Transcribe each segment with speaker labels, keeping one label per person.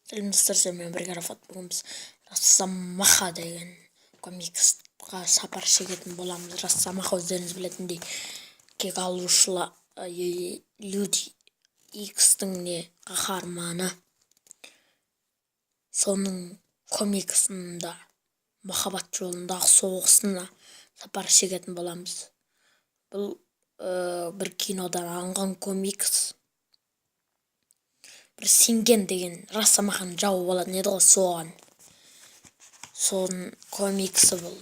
Speaker 1: Сәлем достар, сіздермен бірге Рафат. Бүгін біз Росомаха деген комиксқа сапар шегетін боламыз. Росомаха өздеріңіз білетіндей кек алушылар Люди Икстің қаһарманы. Соның комиксында махаббат жолындағы соғысына сапар шегетін боламыз. Бұл бір кинодан алынған комикс. Бір Синген деген Росомаханың жауы болатын еді ғой, соның комиксі бұл.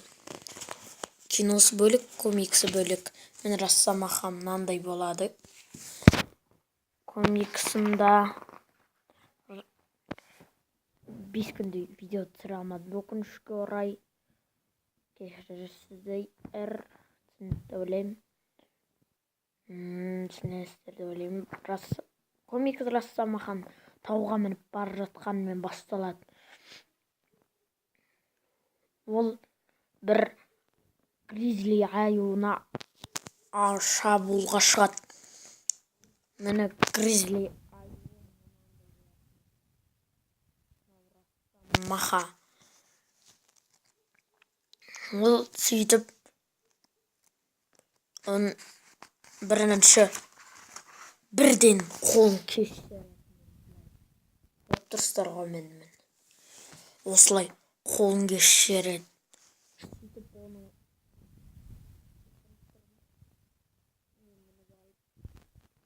Speaker 1: Киносы бөлек, комиксі бөлек. Мен Росомаха мынандай болады. Комиксында 5 күнде видео түсіре алмадым, өкінішке орай. Кешірерсіздер, түсінікті ойлаймын. Түсінесіздер деп ойлаймын. Комикс Росомахан тауға мініп бара жатқанымен басталады. Ол бір гризли аюына шабуылға шығады. Міне гризли Росомаха. Ол сөйтіп бірден қолын кесті. Отырсыздар ғой, мен осылай қолын кешіреді.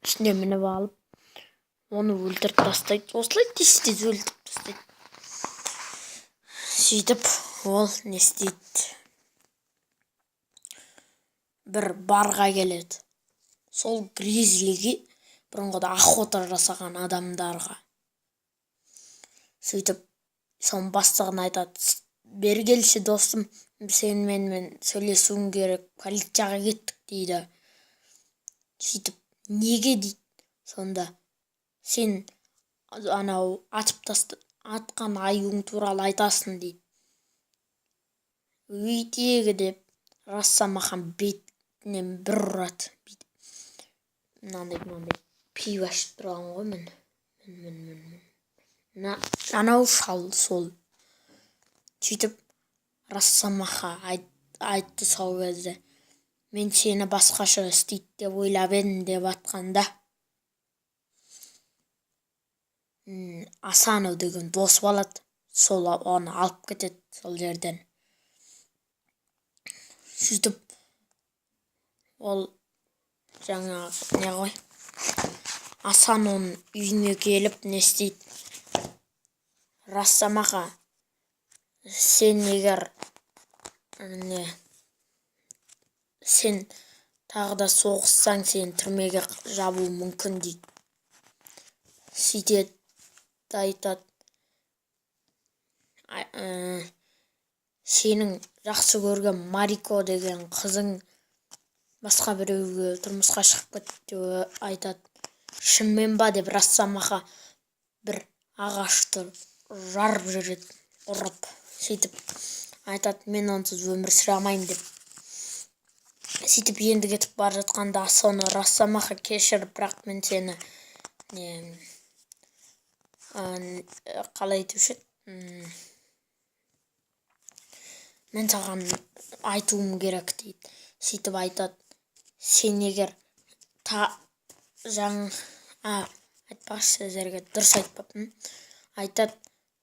Speaker 1: Ішіне мініп алып, оны өлтіріп тастайды. Осылай тез өлтіріп тастайды. Сөйтіп ол не істейді? Бір барға келеді. Сол гризлиге бұрынғыда охота жасаған адамдарға. Сөйтіп соның бастығына айтады: бері келші досым, сенімен сөйлесуім керек, полицияға кеттік дейді. Сөйтіп неге дейді? Сонда сен анау атқан аюың туралы айтасың дейді. Өйтегі деп Росомахан бетінен бір ұрады. Мынандай пиво ішіп тұрған ғой, мен. Анау шал сол. Сөйтіп Росомаха айтты сол кезде: мен сені басқаша істейді деп ойлап едім деп атқанда, Асано деген дос болады. Сол оны алып кетеді сол жерден. Сөйтіп ол жаңағы не ғой, Асаноның үйіне келіп не істейді? Росомаха, сен егер сен тағы да соғыссаң, сен түрмеге жабуы мүмкін дейді. Сөйтеді, айтады: сенің жақсы көрген Марико деген қызың басқа біреуге тұрмысқа шығып кетті деп айтады. Шынымен ба деп Росомаха бір ағашты жарып жүреді, ұрып. Сөйтіп айтады: мен онсыз өмір сүре алмаймын деп. Сөйтіп енді кетіп бара жатқанда соны Росомаха кешіріп, бірақ мен сені қалай айтушы еді? Мен саған айтуым керек дейді. Сөйтіп айтады: сен егер айтпақшы, сіздерге дұрыс айтпаппын. Айтады: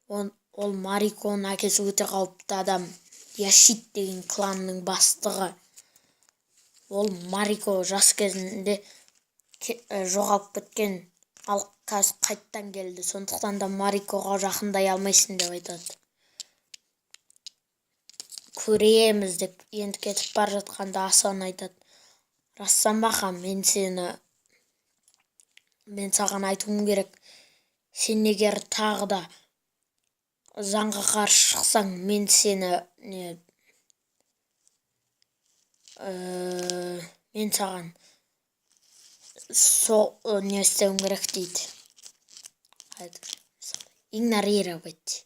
Speaker 1: ол Мариконың әкесі өте қауіпті адам, Яшит деген кланның бастығы. Ол Марико жас кезінде жоғалып кеткен, ал қазір қайттан келді. Сондықтан да Марикоға жақындай алмайсың деп айтады. Көреміз деп енді кетіп бара жатқанда Асан айтады: Росомаха, мен саған айтуым керек. Сен егер тағы да заңға қарсы шықсаң, мен саған не істеуім керек дейді. Игнорировать.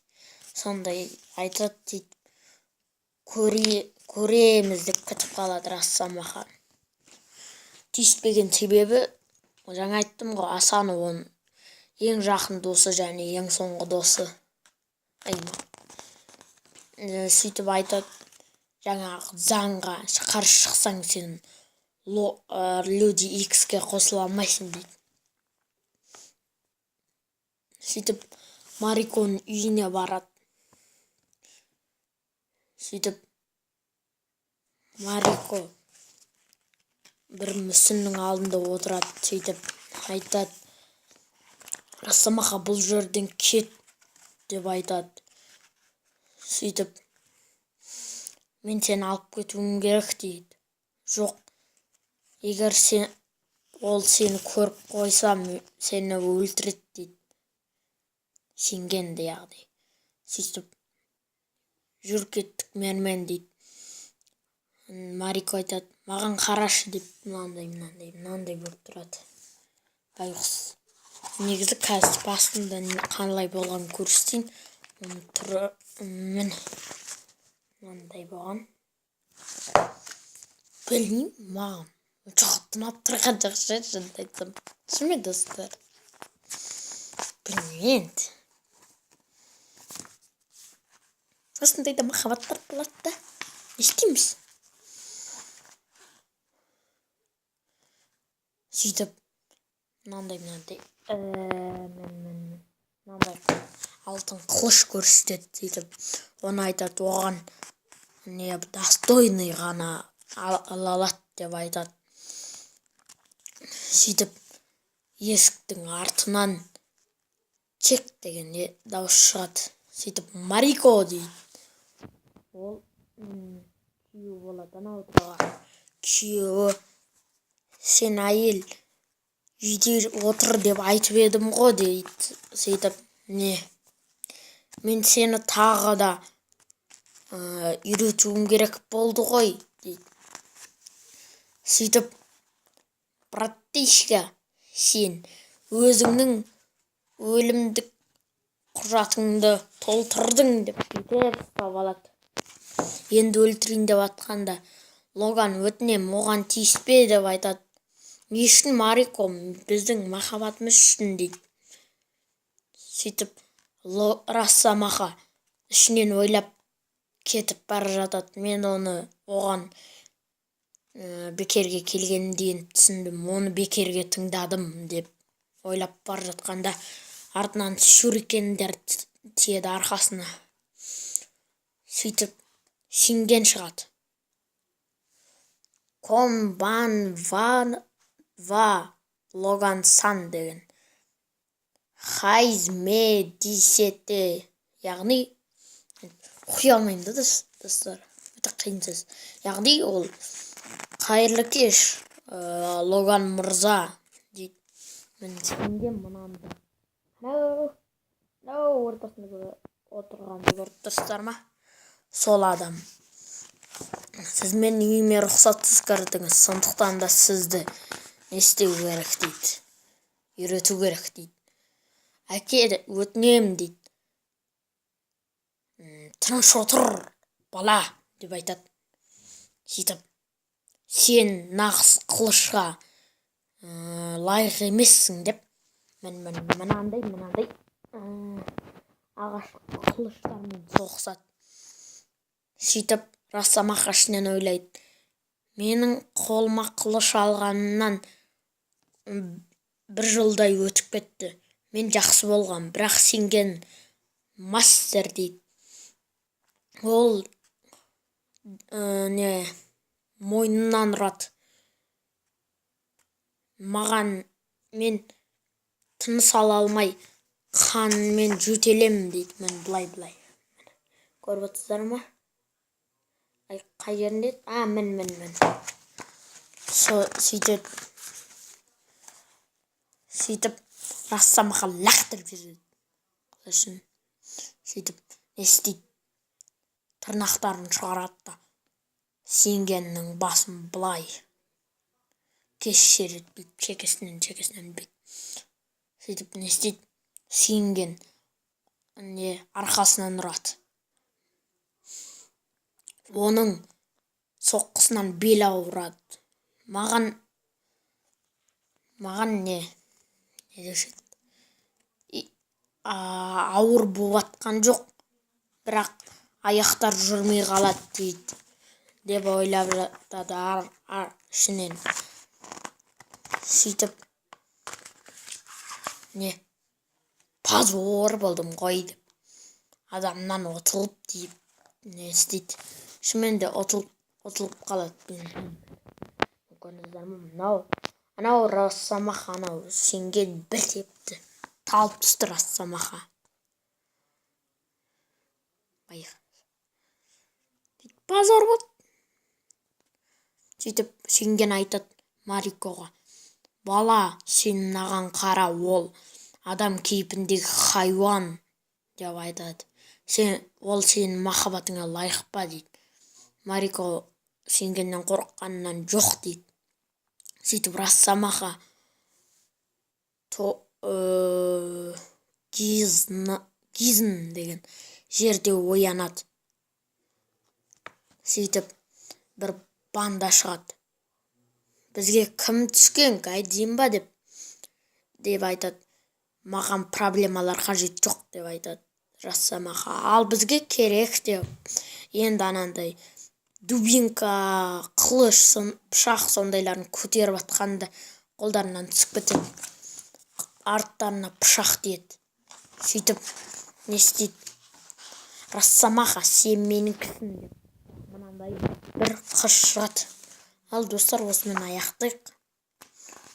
Speaker 1: Сондай айтады дейді. Көреміз деп күтіп қалады Росомаха. Тиіспеген себебі, жаңа айттым ғой, Асано оның ең жақын досы және ең соңғы досы. Сөйтіп айтады, жаңағы заңға қарсы шықсаң сен люди Икске қосыла алмайсың дейді. Сөйтіп Мариконың үйіне барады. Сөйтіп Марико бір мүсіннің алдында отырады. Сөйтіп айтады, Росомаха бұл жерден кет деп айтады. Сөйтіп мен сені алып кетуім керек дейді. Жоқ, егер ол сені көріп қойса, сені өлтіреді дейді. Сенгенді яғни. Сөйтіп жүр кеттік мермен дейді. Марико айтады, маған қарашы деп, мынандай болып тұрады. Байғұс. Негізі қазір басында қандай болған көрсетейін. Міне мынандай болған. Білмеймін, маған жоқтың алып тұрған жақсы шынымды айтсам. Шынымен достар. Білмеймін енді. Осындай да махаббаттар болады да. Не істейміз? Сөйтіп мынандай алтын қылыш көрсетеді. Сөйтіп оны айтады, оған достойный ғана ала алады деп айтады. Сөйтіп есіктің артынан чек деген дауыс шығады. Сөйтіп Марико дейді. Ол күйеуі болады. Анау тұрған күйеуі, сен әйел үйде отыр деп айтып едім ғой дейді. Сөйтіп мен сені тағы да үйретуім керек болды ғой дейді. Сөйтіп братишка, сен өзіңнің өлімдік құжатыңды толтырдың деп ұстап алады. Енді өлтірейін деп атқанда, Логан, өтінем, оған тиіспе деп айтады. Не үшін, Марико? Біздің махаббатымыз үшін дейді. Сөйтіп Росомаха ішінен ойлап кетіп бара жатады. Мен оған бекерге келгенін дейін түсіндім. Оны бекерге тыңдадым деп ойлап бара жатқанда, артынан шурикендер тиеді арқасына. Сөйтіп сенген шығады. Комбанва Логан сан деген. Хайз ме десете. Яғни оқи алмаймын да достар. Өте қиын сөз. Яғни ол қайырлы кеш, Логан мырза дейді. Мен сенген мынандай. Ортасында отырған көріп тұрсыздар ма? Сол адам. Сіз менің үйіме рұқсатсыз кірдіңіз, сондықтан да сізді не істеу керек дейді. Үйрету керек дейді. Әке, өтінем дейді. Тыныш отыр, бала деп айтады. Сөйтіп, сен нағыз қылышқа лайық емессің деп, мынандай ағаш қылыштармен соғысады. Сөйтіп Росомаха ішінен ойлайды, менің қолыма қылыш алғанымнан 1 жылдай өтіп кетті. Мен жақсы болғам, бірақ сенген мастер дейді. Ол мойнынан ұрады. Мен тыныс ала алмай қанмен жөтелемін дейді. Мен былай. Көріп отырсыздар ма? Қай жерінде? Мен. Сөйтіп Росомаха лақтырып жібереді. Сөйтіп не істейді? Тырнақтарын шығарады да сенгеннің басын былай кешіреді дейді. Шекесінен бейді. Сөйтіп не істейді? Сенген арқасынан ұрады. Оның соққысынан бел ауырады. Маған не деседі? ауыр болып атқан жоқ, бірақ аяқтар жүрмей қалады дейді деп ойлап жатады ішінен. Сөйтіп позор болдым ғой деп адамнан ұтылып deyip не істейді. Шынымен де ұтылып қалады. Көрдіңіздер ме? Анау Росомаха сенген бір тепті. Талып түсті Росомаха. Позор болды. Сөйтіп сенген айтады Марикоға: бала, сен мынаған қара, ол адам кейпіндегі хайуан деп айтады. Ол сенің махаббатыңа лайық па дейді. Марико сенгеннен қорыққанынан жоқ дейді. Сөйтіп Росомаха Гизн деген жерде оянады. Сөйтіп бір банда шығады. Бізге кім түскен, қайдейін ба деп айтады. Маған проблемалар қажет жоқ деп айтады Росомаха. Ал бізге керек деп. Енді анандай дубинка, қылыш, пышақ сондайларын көтеріп атқанда қолдарынан түсіп кетеді. Арттарына пышақ тиеді. Сөйтіп не істейді? Росомаха, сен менікісің деп мынандай бір қыз шығады. Ал достар, осымен аяқтайық.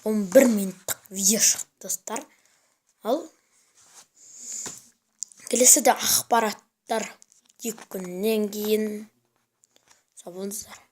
Speaker 1: 11 минуттық видео шықты достар. Ал келесіде ақпараттар 2 күннен кейін. Сау болыңыздар.